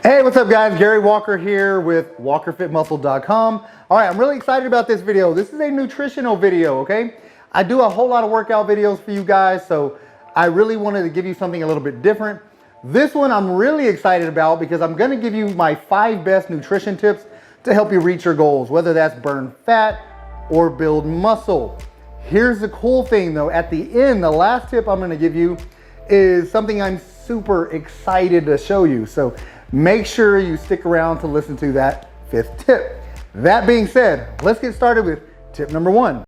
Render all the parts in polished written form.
Hey, what's up guys? Gary Walker here with WalkerFitMuscle.com. All right, I'm really excited about this video. This is a nutritional video, okay? I do a whole lot of workout videos for you guys, so I really wanted to give you something a little bit different. This one I'm really excited about because I'm gonna give you my 5 best nutrition tips to help you reach your goals, whether that's burn fat or build muscle. Here's the cool thing though, at the end, the last tip I'm gonna give you is something I'm super excited to show you. So make sure you stick around to listen to that 5th tip. That being said, let's get started with tip number 1.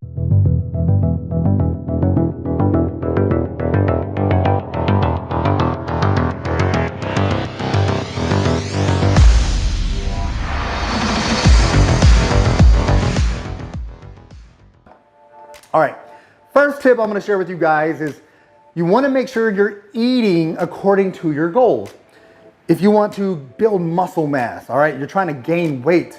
All right, first tip I'm gonna share with you guys is you wanna make sure you're eating according to your goals. If you want to build muscle mass, all right, you're trying to gain weight,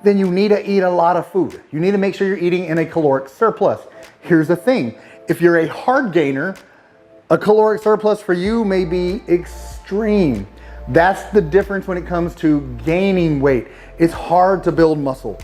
then you need to eat a lot of food. You need to make sure you're eating in a caloric surplus. Here's the thing, if you're a hard gainer, a caloric surplus for you may be extreme. That's the difference when it comes to gaining weight. It's hard to build muscle.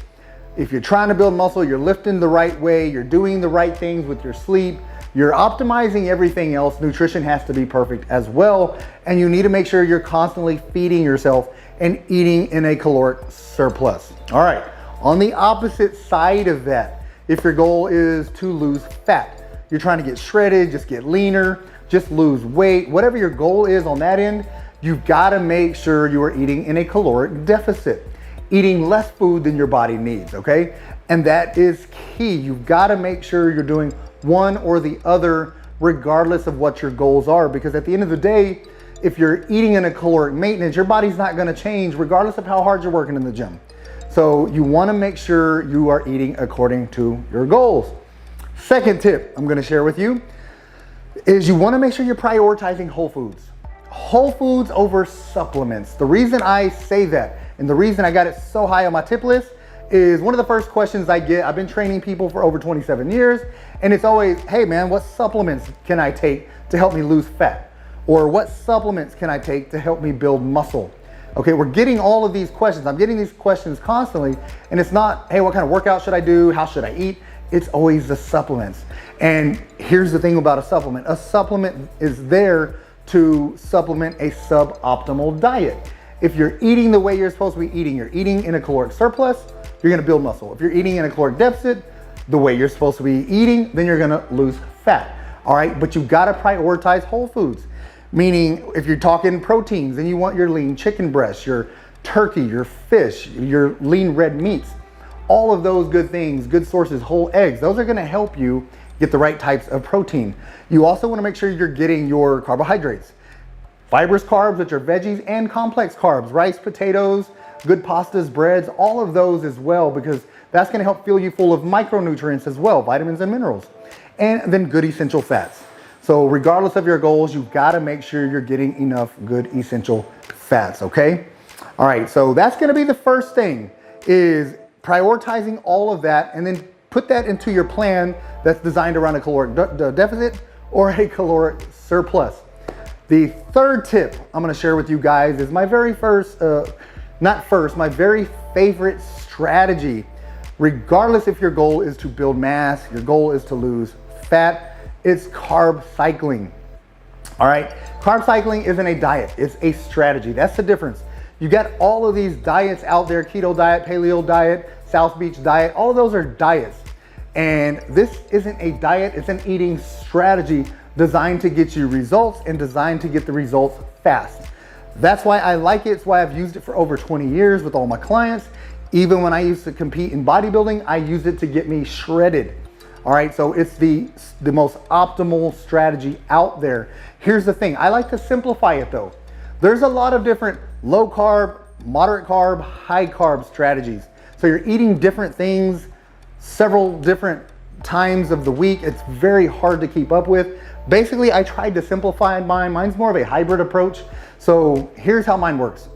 If you're trying to build muscle, you're lifting the right way, you're doing the right things with your sleep, you're optimizing everything else. Nutrition has to be perfect as well. And you need to make sure you're constantly feeding yourself and eating in a caloric surplus. All right, on the opposite side of that, if your goal is to lose fat, you're trying to get shredded, just get leaner, just lose weight, whatever your goal is on that end, you've gotta make sure you are eating in a caloric deficit. Eating less food than your body needs, okay? And that is key. You've gotta make sure you're doing one or the other regardless of what your goals are, because at the end of the day, if you're eating in a caloric maintenance, your body's not gonna change regardless of how hard you're working in the gym. So you wanna make sure you are eating according to your goals. Second tip I'm gonna share with you is you wanna make sure you're prioritizing whole foods. Whole foods over supplements. The reason I say that and the reason I got it so high on my tip list is one of the first questions I get. I've been training people for over 27 years, and it's always, hey man, what supplements can I take to help me lose fat? Or what supplements can I take to help me build muscle? Okay, we're getting all of these questions. I'm getting these questions constantly, and it's not, hey, what kind of workout should I do? How should I eat? It's always the supplements. And here's the thing about a supplement. A supplement is there to supplement a suboptimal diet. If you're eating the way you're supposed to be eating, you're eating in a caloric surplus, you're gonna build muscle. If you're eating in a caloric deficit, the way you're supposed to be eating, then you're gonna lose fat, all right? But you've gotta prioritize whole foods. Meaning, if you're talking proteins, then you want your lean chicken breast, your turkey, your fish, your lean red meats, all of those good things, good sources, whole eggs, those are gonna help you get the right types of protein. You also wanna make sure you're getting your carbohydrates. Fibrous carbs, which are veggies, and complex carbs, rice, potatoes, good pastas, breads, all of those as well, because that's gonna help fill you full of micronutrients as well, vitamins and minerals. And then good essential fats. So regardless of your goals, you've gotta make sure you're getting enough good essential fats, okay? All right, so that's gonna be the first thing, is prioritizing all of that and then put that into your plan that's designed around a caloric deficit or a caloric surplus. The third tip I'm gonna share with you guys is my very first, my very favorite strategy. Regardless if your goal is to build mass, your goal is to lose fat, it's carb cycling. All right, carb cycling isn't a diet, it's a strategy. That's the difference. You got all of these diets out there, keto diet, paleo diet, South Beach diet, all of those are diets. And this isn't a diet, it's an eating strategy designed to get you results and designed to get the results fast. That's why I like it. It's why I've used it for over 20 years with all my clients. Even when I used to compete in bodybuilding, I used it to get me shredded. All right, so it's the most optimal strategy out there. Here's the thing, I like to simplify it though. There's a lot of different low carb, moderate carb, high carb strategies. So you're eating different things several different times of the week. It's very hard to keep up with. Basically, I tried to simplify mine. Mine's more of a hybrid approach. So here's how mine works.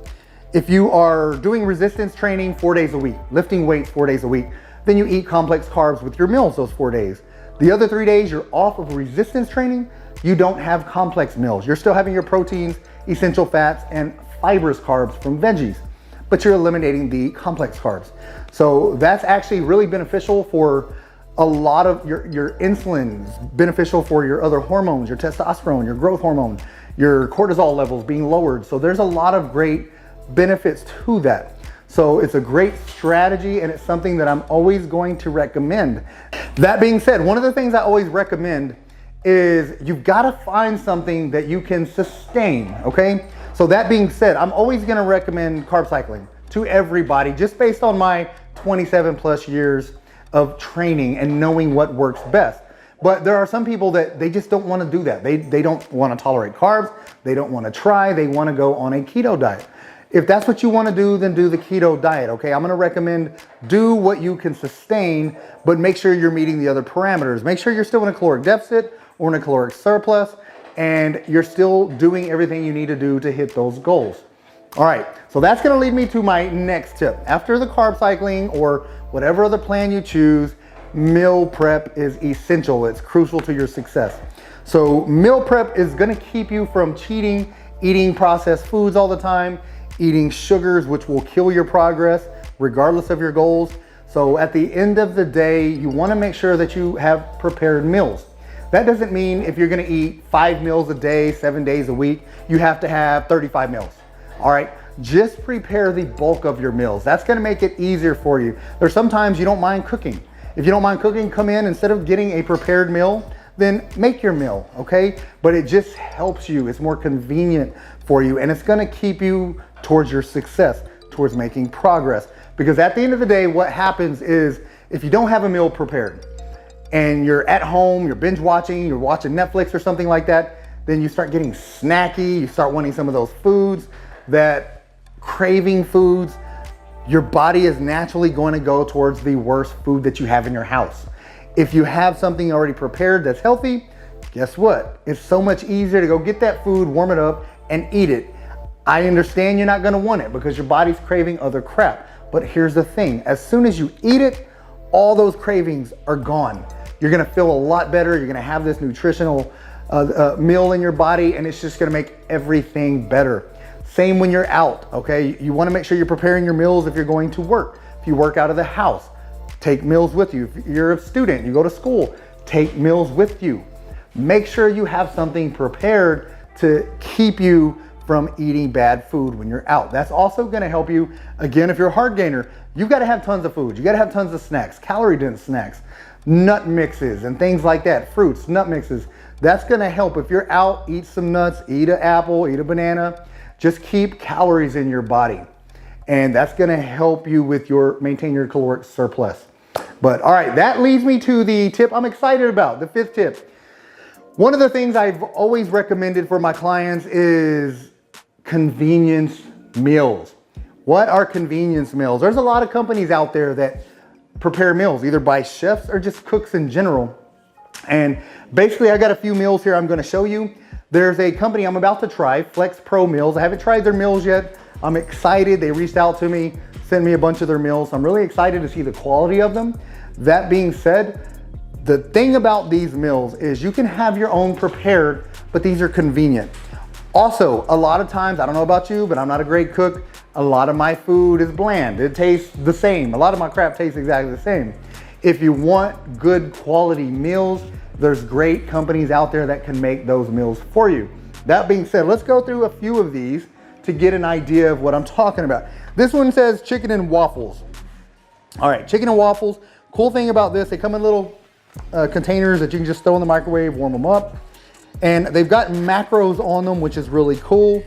If you are doing resistance training 4 days a week, lifting weights 4 days a week, then you eat complex carbs with your meals those 4 days. The other 3 days you're off of resistance training, you don't have complex meals. You're still having your proteins, essential fats, and fibrous carbs from veggies, but you're eliminating the complex carbs. So that's actually really beneficial for a lot of your insulin's beneficial for your other hormones, your testosterone, your growth hormone, your cortisol levels being lowered. So there's a lot of great benefits to that. So it's a great strategy, and it's something that I'm always going to recommend. That being said, one of the things I always recommend is you've got to find something that you can sustain, okay? So that being said, I'm always going to recommend carb cycling to everybody just based on my 27 plus years of training and knowing what works best. But there are some people that they just don't want to do that. They don't want to tolerate carbs. They don't want to try. They want to go on a keto diet. If that's what you want to do, then do the keto diet, okay? I'm going to recommend do what you can sustain, but make sure you're meeting the other parameters. Make sure you're still in a caloric deficit or in a caloric surplus, and you're still doing everything you need to do to hit those goals. All right, so that's going to lead me to my next tip. After the carb cycling or whatever other plan you choose, meal prep is essential. It's crucial to your success. So meal prep is going to keep you from cheating, eating processed foods all the time, eating sugars, which will kill your progress regardless of your goals. So at the end of the day, you want to make sure that you have prepared meals. That doesn't mean if you're going to eat 5 meals a day, 7 days a week, you have to have 35 meals. All right, just prepare the bulk of your meals. That's going to make it easier for you. There's sometimes you don't mind cooking. If you don't mind cooking, come in, instead of getting a prepared meal, then make your meal, okay? But it just helps you. It's more convenient for you, and it's going to keep you towards your success, towards making progress. Because at the end of the day, what happens is if you don't have a meal prepared and you're at home, you're binge watching, you're watching Netflix or something like that, then you start getting snacky, you start wanting some of those foods, that craving foods. Your body is naturally going to go towards the worst food that you have in your house. If you have something already prepared that's healthy, guess what? It's so much easier to go get that food, warm it up, and eat it. I understand you're not going to want it because your body's craving other crap. But here's the thing. As soon as you eat it, all those cravings are gone. You're going to feel a lot better. You're going to have this nutritional meal in your body, and it's just going to make everything better. Same when you're out, okay? You want to make sure you're preparing your meals if you're going to work. If you work out of the house, take meals with you. If you're a student, you go to school, take meals with you. Make sure you have something prepared to keep you from eating bad food when you're out. That's also going to help you. Again, if you're a hard gainer, you've got to have tons of food. You got to have tons of snacks, calorie-dense snacks, nut mixes and things like that, fruits, nut mixes. That's going to help. If you're out, eat some nuts, eat an apple, eat a banana. Just keep calories in your body. And that's going to help you with maintain your caloric surplus. But all right, that leads me to the tip I'm excited about, the 5th tip. One of the things I've always recommended for my clients is convenience meals. What are convenience meals? There's a lot of companies out there that prepare meals, either by chefs or just cooks in general. And basically, I got a few meals here I'm going to show you. There's a company I'm about to try, Flex Pro Meals. I haven't tried their meals yet. I'm excited. They reached out to me, sent me a bunch of their meals. I'm really excited to see the quality of them. That being said, the thing about these meals is you can have your own prepared, but these are convenient. Also, a lot of times, I don't know about you, but I'm not a great cook. A lot of my food is bland. It tastes the same. A lot of my crap tastes exactly the same. If you want good quality meals, there's great companies out there that can make those meals for you. That being said, let's go through a few of these to get an idea of what I'm talking about. This one says chicken and waffles. All right, chicken and waffles. Cool thing about this, they come in little containers that you can just throw in the microwave, warm them up. And they've got macros on them, which is really cool.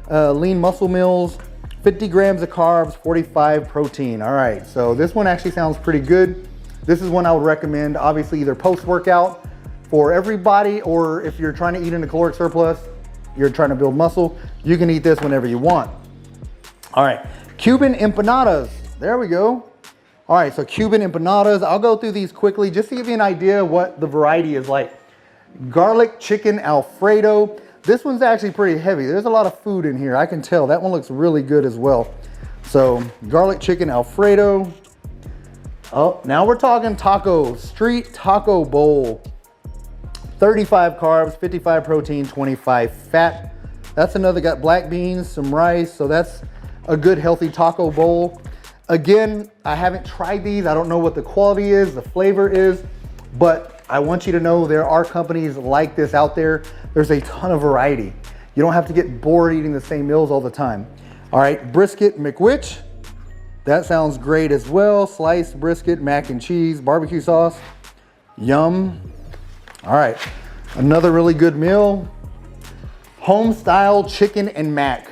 Lean muscle meals, 50 grams of carbs, 45 protein. All right, so this one actually sounds pretty good. This is one I would recommend, obviously either post-workout for everybody, or if you're trying to eat in a caloric surplus, you're trying to build muscle, you can eat this whenever you want. All right, Cuban empanadas, there we go. All right, so Cuban empanadas, I'll go through these quickly just to give you an idea of what the variety is like. Garlic chicken Alfredo. This one's actually pretty heavy. There's a lot of food in here, I can tell. That one looks really good as well. So garlic chicken Alfredo. Oh, now we're talking tacos. Street taco bowl. 35 carbs, 55 protein, 25 fat. That's another, got black beans, some rice. So that's a good healthy taco bowl. Again, I haven't tried these. I don't know what the quality is, the flavor is, but I want you to know there are companies like this out there. There's a ton of variety. You don't have to get bored eating the same meals all the time. All right, brisket McWitch. That sounds great as well. Sliced brisket, mac and cheese, barbecue sauce. Yum. All right, another really good meal. Home style chicken and mac.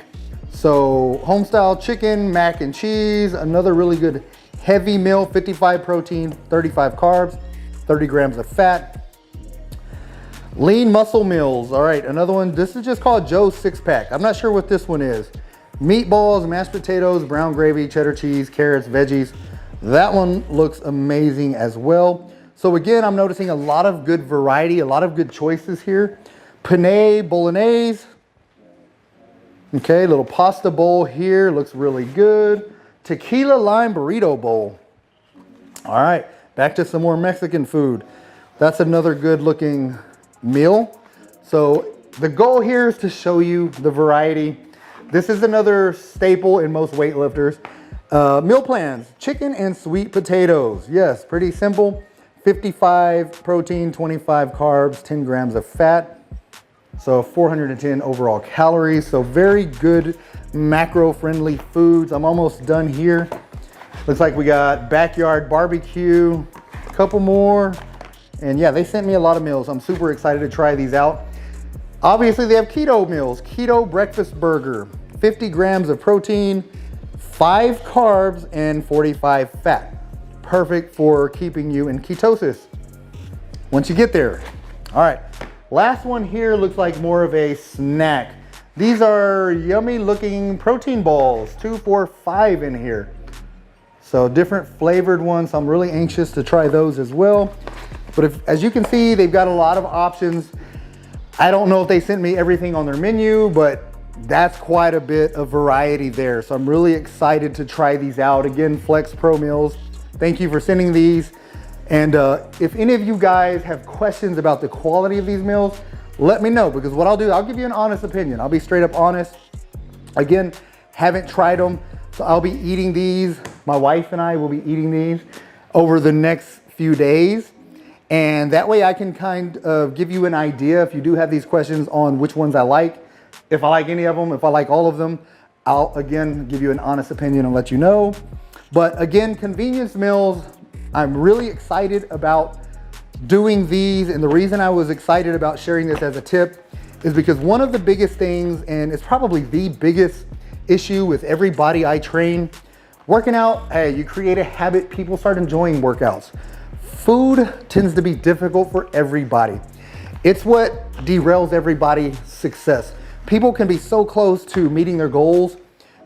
So home style chicken, mac and cheese, another really good heavy meal, 55 protein, 35 carbs, 30 grams of fat. Lean muscle meals. All right, another one. This is just called Joe's Six Pack. I'm not sure what this one is. Meatballs, mashed potatoes, brown gravy, cheddar cheese, carrots, veggies. That one looks amazing as well. So again, I'm noticing a lot of good variety, a lot of good choices here. Penne bolognese. Okay, little pasta bowl here, looks really good. Tequila lime burrito bowl. All right, back to some more Mexican food. That's another good looking meal. So the goal here is to show you the variety. This is another staple in most weightlifters. Meal plans, chicken and sweet potatoes. Yes, pretty simple. 55 protein, 25 carbs, 10 grams of fat. So 410 overall calories. So very good macro-friendly foods. I'm almost done here. Looks like we got backyard barbecue, a couple more. And yeah, they sent me a lot of meals. I'm super excited to try these out. Obviously, they have keto meals. Keto breakfast burger, 50 grams of protein, 5 carbs, and 45 fat. Perfect for keeping you in ketosis once you get there. All right, last one here looks like more of a snack. These are yummy looking protein balls, 2, 4, 5 in here. So different flavored ones. I'm really anxious to try those as well. But as you can see, they've got a lot of options. I don't know if they sent me everything on their menu, but that's quite a bit of variety there. So I'm really excited to try these out. Again, Flex Pro Meals, thank you for sending these. And if any of you guys have questions about the quality of these meals, let me know, because what I'll do, I'll give you an honest opinion. I'll be straight up honest. Again, haven't tried them, so I'll be eating these. My wife and I will be eating these over the next few days. And that way I can kind of give you an idea if you do have these questions on which ones I like. If I like any of them, if I like all of them, I'll again give you an honest opinion and let you know. But again, convenience meals, I'm really excited about doing these. And the reason I was excited about sharing this as a tip is because one of the biggest things, and it's probably the biggest issue with everybody I train, working out, hey, you create a habit, people start enjoying workouts. Food tends to be difficult for everybody. It's what derails everybody's success. People can be so close to meeting their goals,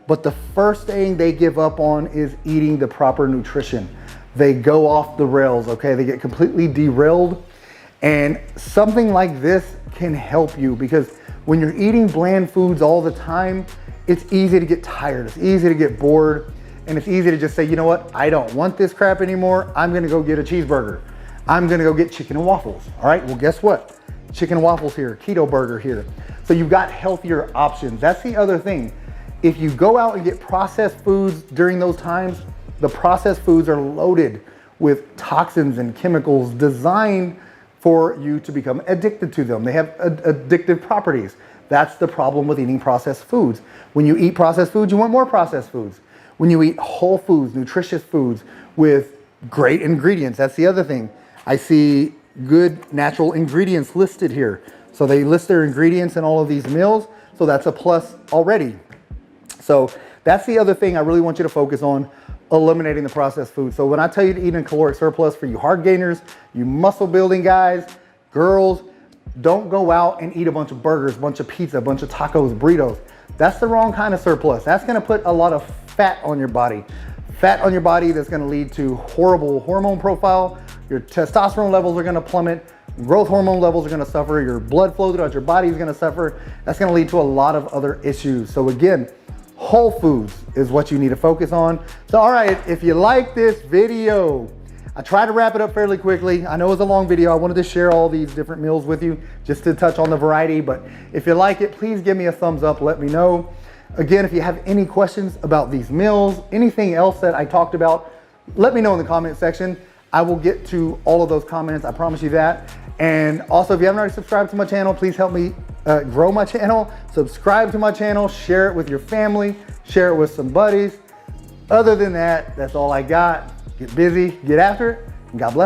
but the first thing they give up on is eating the proper nutrition. They go off the rails, okay? They get completely derailed. And something like this can help you, because when you're eating bland foods all the time, it's easy to get tired. It's easy to get bored. And it's easy to just say, you know what? I don't want this crap anymore. I'm gonna go get a cheeseburger. I'm gonna go get chicken and waffles. All right, well, guess what? Chicken and waffles here, keto burger here. So you've got healthier options. That's the other thing. If you go out and get processed foods during those times, the processed foods are loaded with toxins and chemicals designed for you to become addicted to them. They have addictive properties. That's the problem with eating processed foods. When you eat processed foods, you want more processed foods. When you eat whole foods, nutritious foods with great ingredients, that's the other thing. I see good natural ingredients listed here. So they list their ingredients in all of these meals. So that's a plus already. So that's the other thing I really want you to focus on, eliminating the processed food. So when I tell you to eat in caloric surplus for you hard gainers, you muscle building guys, girls, don't go out and eat a bunch of burgers, a bunch of pizza, a bunch of tacos, burritos. That's the wrong kind of surplus. That's gonna put a lot of fat on your body. Fat on your body that's gonna lead to horrible hormone profile. Your testosterone levels are gonna plummet. Growth hormone levels are gonna suffer. Your blood flow throughout your body is gonna suffer. That's gonna lead to a lot of other issues. So again, whole foods is what you need to focus on. So all right, if you like this video, I tried to wrap it up fairly quickly. I know it was a long video. I wanted to share all these different meals with you just to touch on the variety, but if you like it, please give me a thumbs up, let me know. Again, if you have any questions about these meals, anything else that I talked about, let me know in the comment section. I will get to all of those comments, I promise you that. And also, if you haven't already subscribed to my channel, please help me grow my channel. Subscribe to my channel, share it with your family, share it with some buddies. Other than that, that's all I got. Get busy, get after it, and God bless.